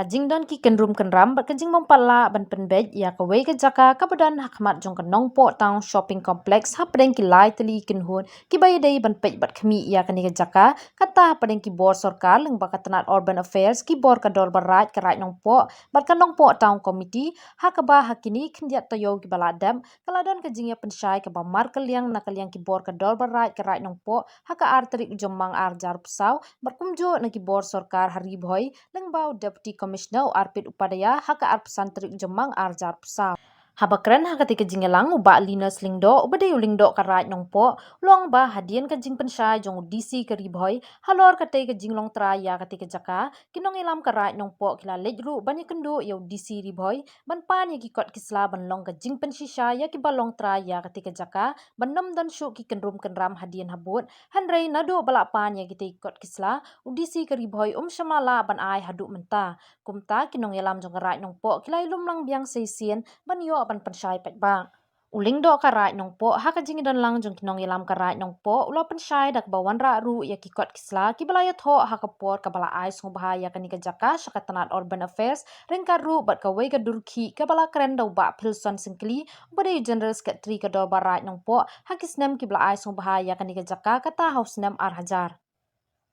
Kajing don ki kenrum kenram bat kajing mempala ban penbej ya kawai ke jaka kabadan hakmat jong kenong po town shopping complex ha padeng ki lai teli kenhun ki bayi dei ban pej bat khmi ya kani ke jaka kata padeng ki bor sarkar leng bakatanat urban affairs ki bor kadol barat karai nong po bat kanong po town committee ha kaba hakini khndiat toyo ki baladam kaladon kajing ya pensyai ka bamar kaliang nakaliang ki bor kadol barat karai nong po ha ka arterik jomang arjar pesau bat kumjo na ki bor sarkar hari boy leng bau deputy Commissioner Arpit Upadaya haka arpesan terik jemang arjar pesau. Habakren hakati kajing elang uba linas lingdo ubade ulingdo karat nong po long ba hadian kajing pensai jong DC kariboy halor kate kajing long traya kate kejaka kinong elam karat nong po kila lejru bani kendu yo DC riboy ban pan ya kikot kisla ban long kajing pensisha ya ki balong traya kate kejaka ban nam dan syu ki kenrum kenram hadian habut hanrei nado balapan ya kite ikot kisla u DC kariboy shamala ban ai hadu menta kumta kinong elam jong karat nong po kila ilum lang biang seisien ban yo ban pensai pet bang uling do karai nong po ha kajing dan lang jong kinong ilam karai nong po ulo pensai dak bawan ra ru ya kikot kisla ki balaya tho ha kapor kabala ais ngo bahaya kani ka jaka syakatanat urban affairs rengkar ru bat kawai ka durki kabala kren do ba pilson singkli bade general secretary ka do barai nong po ha kisnem ki bala ais ngo bahaya kani ka jaka kata house nem ar hajar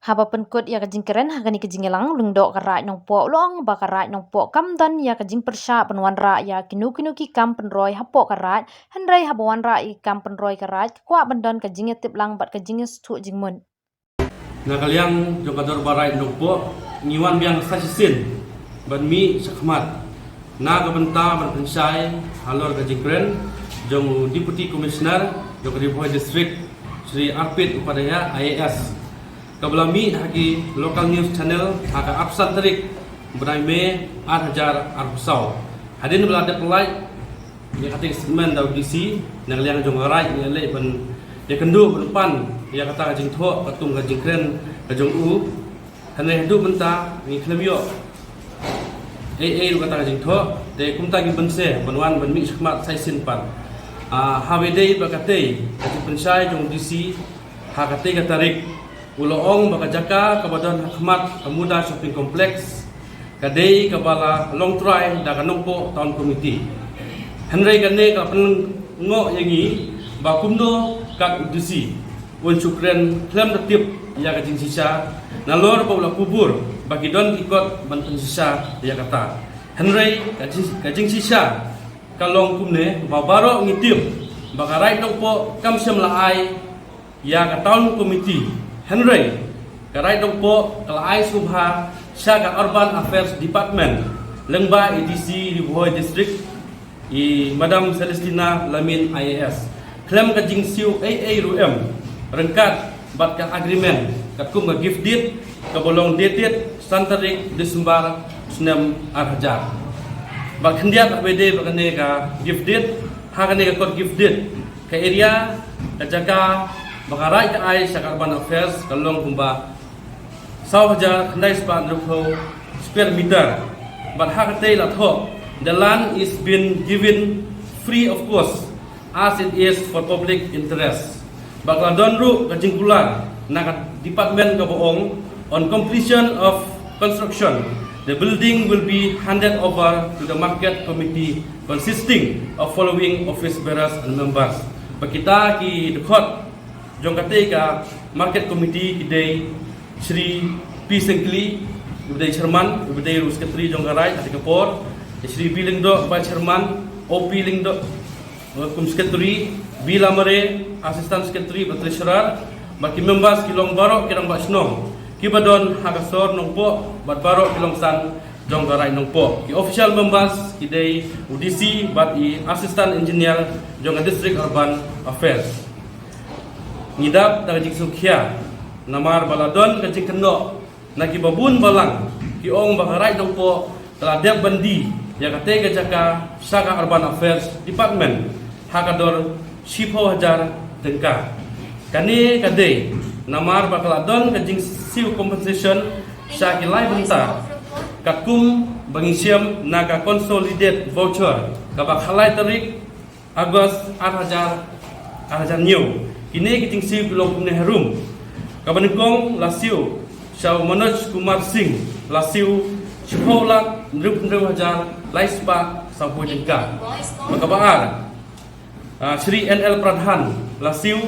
haba penkut ya kajing keren hakani kajing elang lungdo karai nong po long ba karai nong po kamdan ya kajing persya penwan ra ya kinu ki kam penroy hapo karai handrai habawan ra i kam penroy karai kwa bandan kajing tip lang bat kajing stu jingmun na kaliang jong kador barai nong po ngiwan biang sasisin ban mi sakmat na gabenta ban pensai halor kajing keren jong deputy commissioner jong Riboy district Sri Arpit Upadaya IAS kablami hagi local news channel haka absat terik berai me ar hajar ar pesau hadin belada pelai ya kating semen dau DC nang liang jong rai ya le ban ya kendu ban ya kata kajing tho katung kajing kren kajong u hane hadu benta ni klemyo kata kajing tho de kumta gi bense banwan ban mi sakmat sai sin pan hawede bakate kajing pensai jong DC hakate katarik uloong baka jaka kabadan hakmat kamuda shopping complex kadei kabala long try da kanongpo town committee hanrei gane ka ngo yangi ba kumdo kak udisi un sukren klem datip ya kajing sisa nalor paula kubur bagi don ikot ban sisa ya kata hanrei kajing sisa kalong kumne babaro ngitip bakarai nongpo kam semlaai ya ka town committee Henry, karai dong po kalai subha syaka urban affairs department lengba EDC Riboy district i Madam Celestina Lamin IAS klem kajing siu AA RUM rengkat bat ka agreement katkum ka gift deed kabolong dated santarik Desember 6 arhajar bak hendiat APD bakane ka gift deed hakane ka kod gift deed ka area ka jaga bakarai ka ay sa urban affairs kalong kumba 1,000 khandai span rukho square meter but hakatay latho the land is been given free of cost as it is for public interest bakla donru kajingkular na department ka boong on completion of construction the building will be handed over to the market committee consisting of following office bearers and members bakita ki dekhot jong kate ka market committee kidai Sri P Sengkli ubday chairman ubday secretary jong karai ati kapor Sri B Lingdo vice chairman OP Lingdo kum secretary B Lamare assistant secretary but treasurer baki members kilong baro kirang basnom kibadon hakasor nong po bat baro kilong san jong karai nong po ki official members kidai UDC but i assistant engineer jong district urban affairs ngidap na kajing sukhya namar baladon kajing keno nagibabun balang kiong bakarai dong po teladep bandi ya kate kajaka saka urban affairs department hakador sipo hajar tengka kani kade namar bakaladon kajing siu compensation sa kilai benta kakum bangisiam naga consolidate voucher kabak halai tarik Agos 4,000 new kini kiting siu bilong kumne harum kabanukong lasiu Shaw Manoj Kumar Singh lasiu 10 lakh hajar laispa sampoi tengka makabaar Sri NL Pradhan lasiu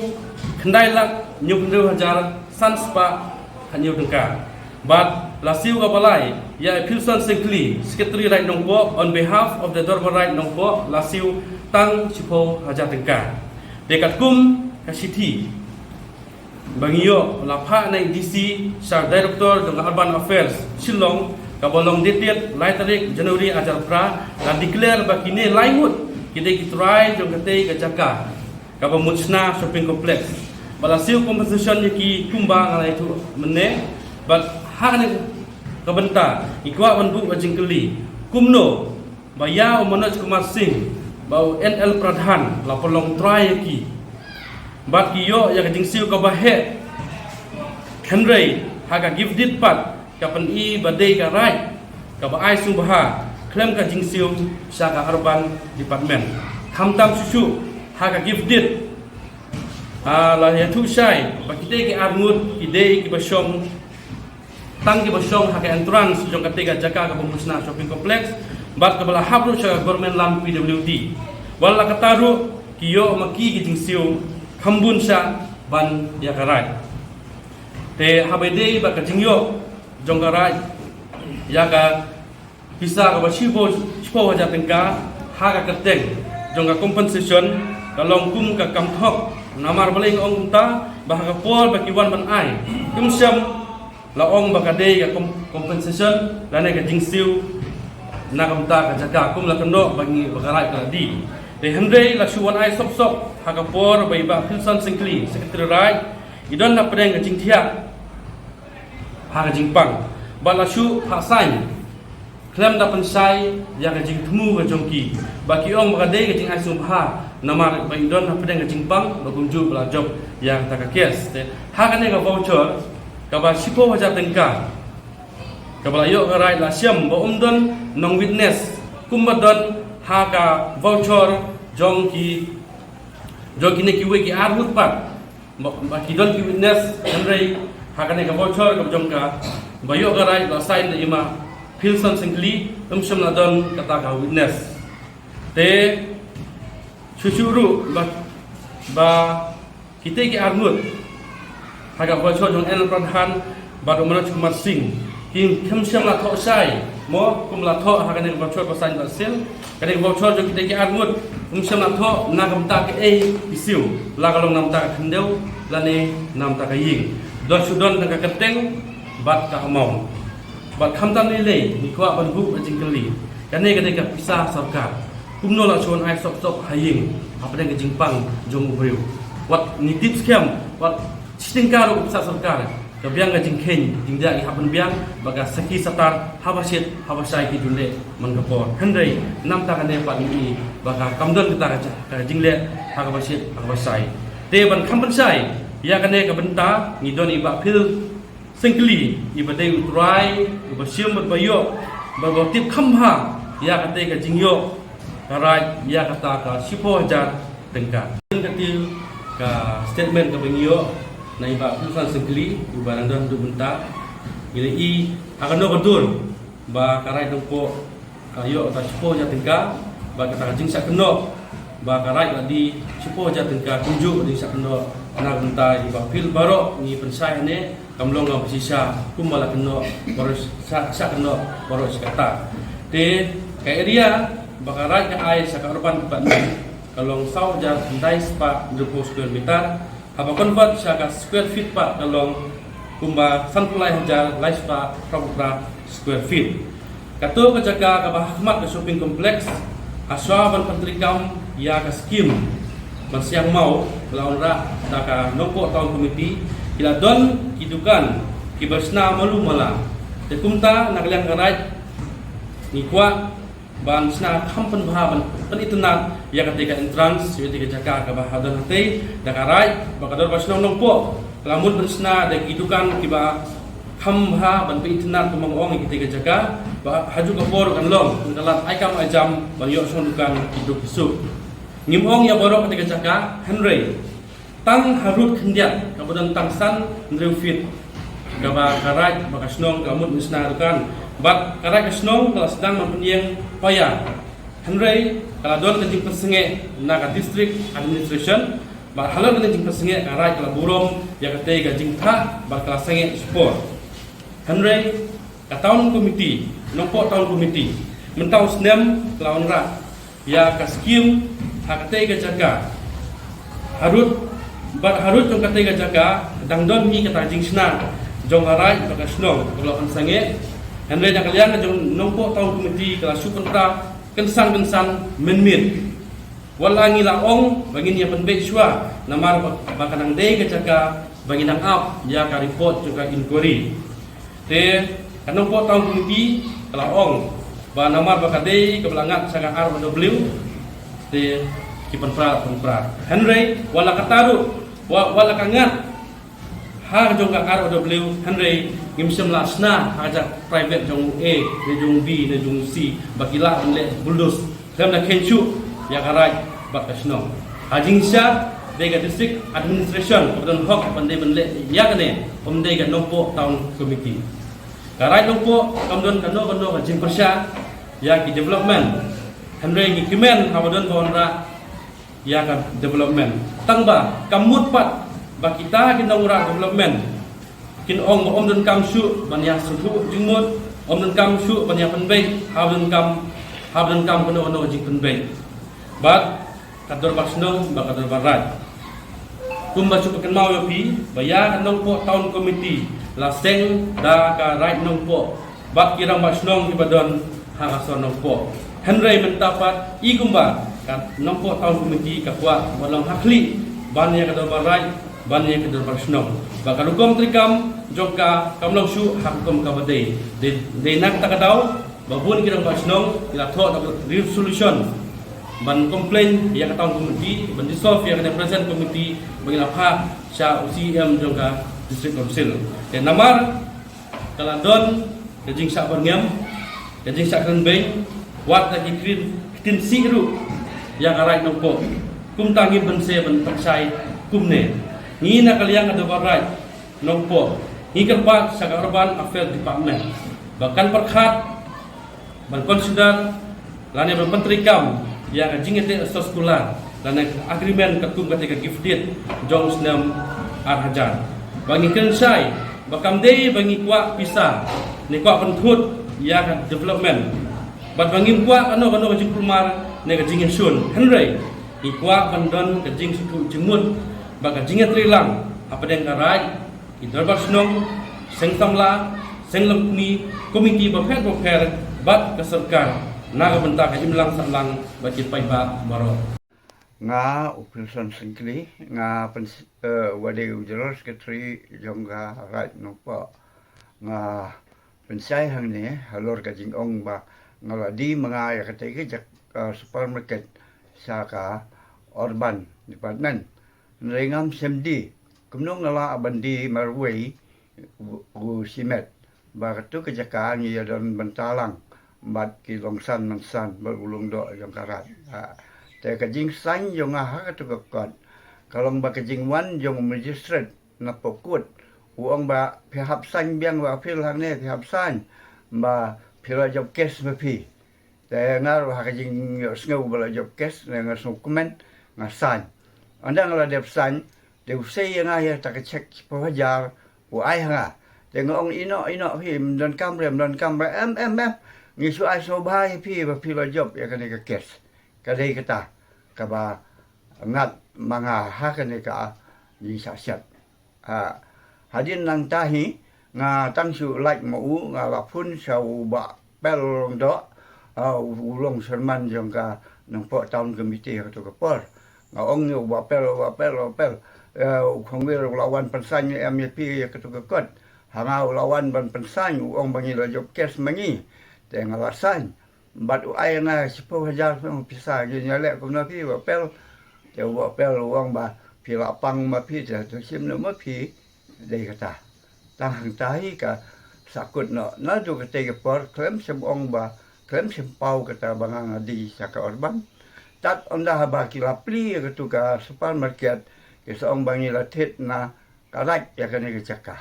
kendai lak nyuk hajar sanspa hanyu tengka but lasiu kabalai ya Pilson Sengkli Secretary Right Nongpo on behalf of the Dorbar Right Nongpo lasiu tang cipo hajar tengka dekat kum kasiti bangiyo lapha na DC sa Director ng Urban Affairs Shillong kabolong dated lai tarik Januari ajar pra dan declare bakine lainut kita kitrai jong kate ka Jaka kabamutsna shopping complex balasiu compensation yaki kumba ngalai tu menne but hakane kabenta ikwa banbu ajingkeli kumno baya Manoj Kumar Singh bau NL Pradhan lapolong try yaki but kiyo ya kajingsiu kabahe Henry haga gifted pat kapan i badai ka right ka baai sumbaha klem ka jingsiu saka urban department hamtam susu haga gifted la ya tu sai bakite ki armut ide ki basong tang ki basong haga entrance jong katega Jaka ka pemusna shopping complex bat ka bala habru sa government land PWD wala kataru kiyo maki ki jingsiu khambun sa ban ya ka right te habede ba ka jingyo jonggarai yaga bisa ka basibo haja tengka haga keteng jongga compensation kalong kum ka kamthok namar balai ong ta bahaga pol bakiwan ban ai kumsyam laong bakade ka compensation lane ka jingsiu na kamta ka Jaka kum la kendo bagi bagarai ka di de Henry la suwan ai sop sop haga por bai ba Pilson Sengkli Secretary Right idon na pedeng ka jingthia haga jingpang balashu hasai klem da pensai ya ka jing temu ka jongki baki ong makade ka jing asum ha namar ba idon na pedeng ka jingpang bagumju bala job ya ta ka kes haga ne ka voucher ka ba sipo haja tengka ka bala yo ka rai la siam ba umdon nong witness kumbadon haga voucher jongki ne ki we ki arhut pat baki don ki witness Henry hakane ka voucher ka jongka bayo ka right la sign na ima Pilson Sengkli umsam la don kata ka witness te chuchuru ba kita ki armut haga voucher jong NL Pradhan ba Manoj Kumar Singh king khamsam la tho sai mo kum la tho hakane ka voucher ka sign la sil kane voucher jong kita ki armut umsam la tho na kamta ke isiu la kalong namta khendeu lane namta ka ying don sudon ka keteng bat ka among bat khamtan le ni kwa ban bu ajingkeli kane ka pisah sarkar kumno la chon ai sok sok haying apade ka jingpang jong ubriu wat ni tips kem wat stingkar upsa sarkar ka biang ka jingkhen jingda i haban biang baga saki satar habasit habasai ki dunle mangapor Henry namta kane pat ni baga kamdon kita ka jingle habasit habasai te ban khampensai ya kane ka benta ngidon iba Pil Sengkli iba dei utrai iba siam bayo ba tip khamha ya kate ka jingyo karai ya kata ka sipo hajar tengka katil ka statement ka bangyo na iba Pilson Sengkli iba nandon du benta ile i akan no betul ba karai dongpo kayo ta sipo hajar tengka ba kata jingsa keno ba karai di sipo hajar tengka tunjuk di sakno na benta iba Pil baro ni pensai ne kamlong nga pasisa kumala keno boros sa keno boros kata te ka area bakarat ka ay sa urban department kalong saw jar dai spa 20 square meter haba convert sa ka square feet pa kalong kumba sanpulai hajar lai spa propra square feet kato ka Jaka ka bahmat ka shopping complex aswa ban pentrikam ya ka skim Siang mau lawan ra taka nongko tahun komiti kila don kidukan kibasna malu mala te kumta naglang karai ni kwa ban sna kampen bahaban penituna ya ketika entrance ketika Jaka ka bahadon hate dakarai bakador basnong nongpo lamun bensna de kidukan kiba khamha ban penituna tumong ketika Jaka haju ka por kan long dalam aikam ajam ban yo sondukan kiduk isu ngimong ya borok ketika Jaka Henry tang harut kendiat kemudian tang san Andrew Fit gaba karai bakasnong kamut misna dukan Bat karai kesnong kalau sedang mempunyai payah. Henry kalau don kejing persenge naga district administration. Bat halal kejing persenge karai kalau burom ya kete kejing tak bat kalau senge support. Henry tahun komiti, nombor tahun komiti, mentau senem lawan rak, ya kaskim hakate kejaga, harut jong kate kejaga, dangdon hi kata jing senang, jong harai bagas senong, kalau sange, Henry yang kalian jong nombor tahun komiti kalau sukontra kensan menmit, walangi laong bagi ni penbek syua, namar bakanang day kejaga, bagi nang up, ya ka report juga inquiry. Kanong po tahun komiti kalaong ba namar bakadei kebelangat sangat RW di kipenpra Henry wala kataru wala kangat ha jong ka RW Henry ngimsem lasna haja private jong A ne jong B ne jong C bakila le buldus kamna kenchu ya karai bakasno hajing sya dega district administration kebetulan hok pandai benle ya kene dega nompo tahun komiti karai nompo kamdon kano kajing persya ya ki development Henry ki kimen hawadon konra ya ka development tangba kamut pat bakita kinongura development kin om don kam shu banya suhu jingmut om don kam shu banya penbei habdon kam kono jing penbei bat kador basno ba kador barat kumba chu pakan mau yopi baya nompo tahun komiti laseng da ka right nompo bat kirang basnong ibadon hagason nompo Henry mentapat igumba ka nompo tahun komiti kapwa walang hakli banya kador barat banya kador basnong bakarukom trikam joka kamlong shu hakum kabade de nak takadaw babun kirang basnong ila tho resolution ban komplain yang tahun komiti ban dissolve yang present komiti bagi lapha sya UCM juga district council dan namar kaladon kejing sak berngam kejing sak renbei wat lagi tin siru yang arai nompo kum tangi bense ban paksai kumne ni na kaliang ada barai nompo ni kerbat sak urban affairs department bahkan perkhat ban consider lani ban menteri kam yang jingete sekolah dan agreement ketum ketika gifted jong senam arhajan bagi kensai bakam dei bagi kuat pisah ni kuat pentut yang development bat bagi kuat ano kajing kumar ne kajing sun Henry ni kuat bandon kajing suku jemut bak kajing trilang apa den karai idar basnong seng tamla seng lemni komiti bapher bat keserkar naga bentak imlang salang bagi paiba baro nga operation singkli nga wade general secretary jongga right no pa nga pensai hang ne halor ka jing ong ba ngaladi mga ya katege jak supermarket sa ka urban department nringam semdi kumno ngala abandi marway u simet ba katu kejaka ni dan bentalang bat ki longsan mansan berulung do yang karat te kajing san yung ha ka tukot kalong ba kajing wan yung magistrate na pokut uang ba phihap san biang ba phil hang ne phihap san ba phila job case ma phi te ngar ha kajing sngo ba job case nga dokumen nga san anda ngala dep san de usay nga ya ta ka check pawajar u ai nga te ngong ino him don kam em ngi su ai so bai phi ba phila job ya ka ne ka case kadai kata kaba ngat manga hakane ka ni sasyat hadin nang tahi nga tangsu like mau nga la phun sau ba pel do ulong serman jong ka nang po town committee to ka por nga ong yo ba pel khong wir lawan pensan MP ka to ka kot hanga lawan ban pensan ong bangi la job case mangi te nga lasan bat ai na sipo hajar pang pisa gi nyale ko na pi wa pel te wa pel wang ba pi la pang ma pi te to sim no ma pi dei kata tang hang tai ka sakut no na du ka te ke por klem sem ong ba klem sem pau kata bangang di saka urban tat onda ha ba ki la pli ka tu ka supermarket ke so ong bangi la tet na karat ya ka ne ka chaka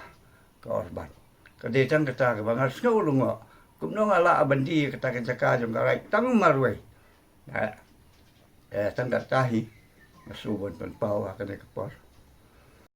ka urban ka de tang kata ka bangar sno lungo kumno ala abandi kata jaka jong garai tang marwai tang dat tahi masubon pan pawa kana kapor